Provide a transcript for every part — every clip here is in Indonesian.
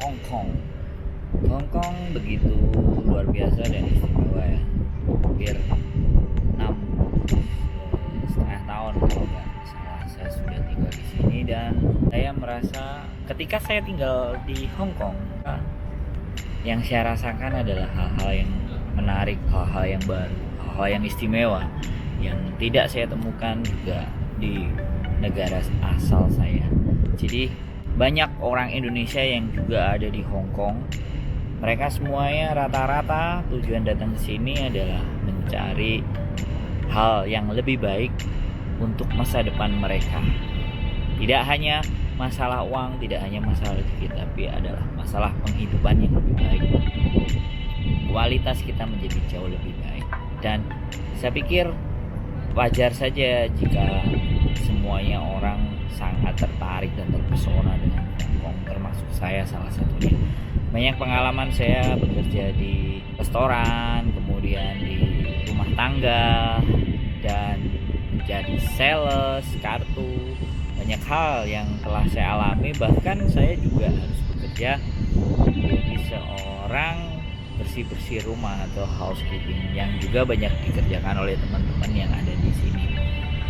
Hong Kong. Hong Kong begitu luar biasa dan istimewa ya. Hampir 6,5 tahun kalau nggak salah saya sudah tinggal di sini, dan saya merasa ketika saya tinggal di Hong Kong, yang saya rasakan adalah hal-hal yang menarik, hal-hal yang baru, hal-hal yang istimewa yang tidak saya temukan juga di negara asal saya. Jadi banyak orang Indonesia yang juga ada di Hong Kong. Mereka semuanya rata-rata tujuan datang ke sini adalah mencari hal yang lebih baik untuk masa depan mereka. Tidak hanya masalah uang, tidak hanya masalah rezeki, tapi adalah masalah penghidupan yang lebih baik. Kualitas kita menjadi jauh lebih baik. Dan saya pikir wajar saja jika semuanya orang sangat tertarik dan terpesona dengan Hong Kong, termasuk saya salah satunya. Banyak pengalaman saya bekerja di restoran, kemudian di rumah tangga, dan menjadi sales kartu. Banyak hal yang telah saya alami, bahkan saya juga harus bekerja menjadi seorang bersih-bersih rumah atau housekeeping yang juga banyak dikerjakan oleh teman-teman yang ada di sini.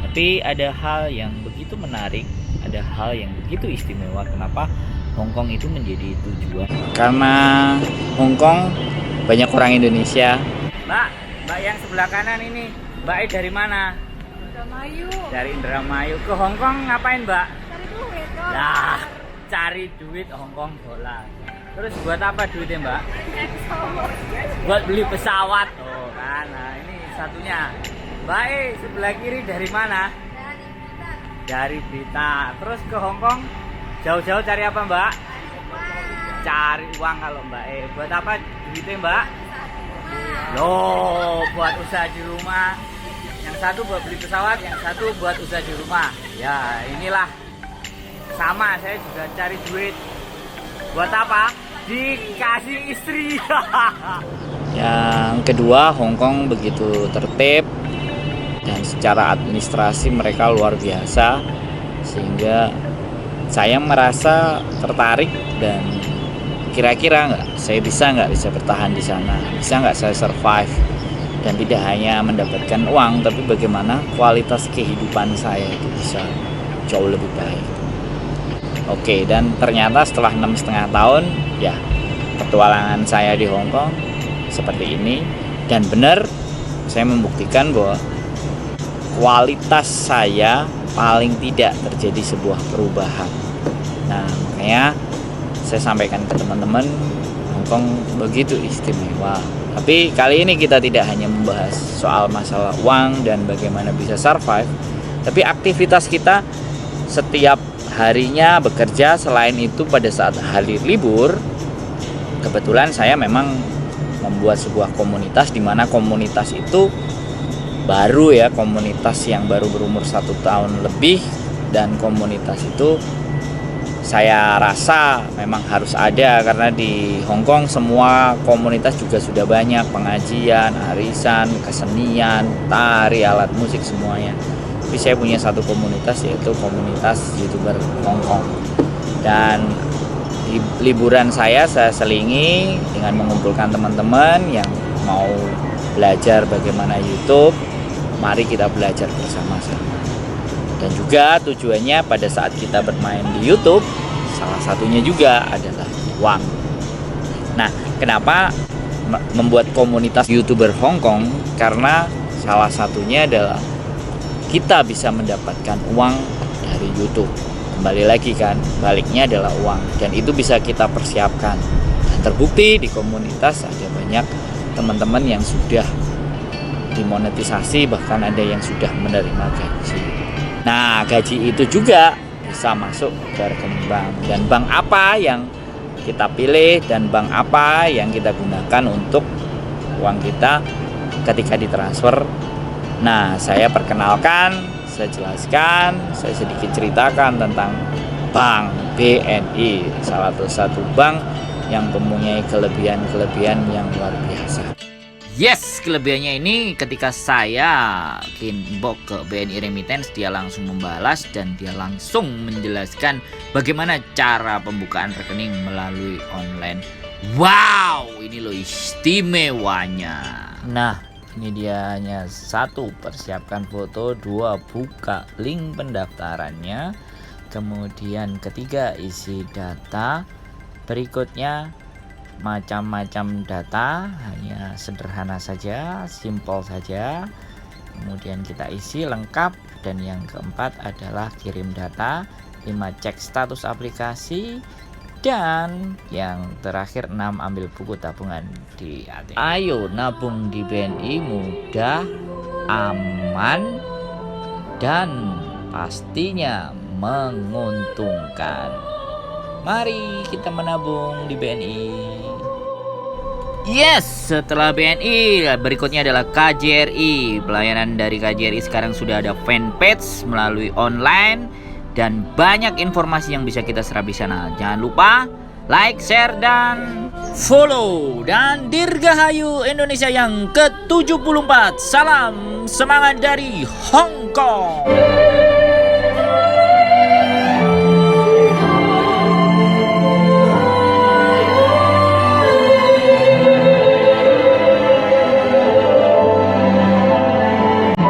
Tapi ada hal yang begitu menarik, ada hal yang begitu istimewa. Kenapa Hong Kong itu menjadi tujuan? Karena Hong Kong banyak orang Indonesia. Mbak yang sebelah kanan ini, Mbak dari mana? Indramayu. Dari Indramayu. Ke Hong Kong ngapain, Mbak? Cari duit dolar. Nah, cari duit Hong Kong dolar. Terus buat apa duitnya, Mbak? Buat beli pesawat. Oh kan, nah ini satunya. Mbak sebelah kiri dari mana? Dari kita. Dari Blitar. Terus ke Hong Kong jauh-jauh cari apa, Mbak? Cari uang kalau Mbak Buat apa duitnya, Mbak? Loh, buat usaha di rumah. Yang satu buat beli pesawat, yang satu buat usaha di rumah. Ya, inilah sama, saya juga cari duit. Buat apa? Dikasih istri. Yang kedua, Hong Kong begitu tertib dan secara administrasi mereka luar biasa, sehingga saya merasa tertarik dan kira-kira saya bisa bertahan di sana, bisa nggak saya survive, dan tidak hanya mendapatkan uang, tapi bagaimana kualitas kehidupan saya itu bisa jauh lebih baik. Oke, dan ternyata setelah 6,5 tahun, ya petualangan saya di Hong Kong seperti ini, dan benar saya membuktikan bahwa kualitas saya paling tidak terjadi sebuah perubahan. Nah, makanya saya sampaikan ke teman-teman, Hong Kong begitu istimewa. Tapi kali ini kita tidak hanya membahas soal masalah uang dan bagaimana bisa survive, tapi aktivitas kita setiap harinya bekerja. Selain itu, pada saat hari libur, kebetulan saya memang membuat sebuah komunitas, di mana komunitas itu baru ya, komunitas yang baru berumur 1 tahun lebih, dan komunitas itu saya rasa memang harus ada, karena di Hong Kong semua komunitas juga sudah banyak, pengajian, arisan, kesenian, tari, alat musik, semuanya. Tapi saya punya satu komunitas, yaitu komunitas YouTuber Hong Kong. Dan liburan saya selingi dengan mengumpulkan teman-teman yang mau belajar bagaimana YouTube. Mari kita belajar bersama-sama. Dan juga tujuannya pada saat kita bermain di YouTube, salah satunya juga adalah uang. Nah, kenapa membuat komunitas YouTuber Hong Kong? Karena salah satunya adalah kita bisa mendapatkan uang dari YouTube. Kembali lagi kan, baliknya adalah uang, dan itu bisa kita persiapkan. Dan terbukti di komunitas ada banyak teman-teman yang sudah dimonetisasi, bahkan ada yang sudah menerima gaji. Nah, gaji itu juga bisa masuk ke rekening bank. Dan bank apa yang kita pilih dan bank apa yang kita gunakan untuk uang kita ketika ditransfer. Nah, saya perkenalkan, saya jelaskan, saya sedikit ceritakan tentang Bank BNI, salah satu bank yang mempunyai kelebihan-kelebihan yang luar biasa. Yes, kelebihannya ini ketika saya inbox ke BNI Remittance, dia langsung membalas dan dia langsung menjelaskan bagaimana cara pembukaan rekening melalui online. Wow, ini loh istimewanya. Nah, ini dia hanya 1, persiapkan foto, 2, buka link pendaftarannya, kemudian ketiga, isi data, berikutnya macam-macam data, hanya sederhana saja, simple saja, kemudian kita isi lengkap, dan yang keempat adalah kirim data, 5, cek status aplikasi, dan yang terakhir 6, ambil buku tabungan di ATM. Ayo nabung di BNI, mudah, aman, dan pastinya menguntungkan. Mari kita menabung di BNI. Yes, setelah BNI berikutnya adalah KJRI. Pelayanan dari KJRI sekarang sudah ada fanpage melalui online dan banyak informasi yang bisa kita serap di sana. Jangan lupa like, share, dan follow. Dan Dirgahayu Indonesia yang ke-74. Salam semangat dari Hong Kong.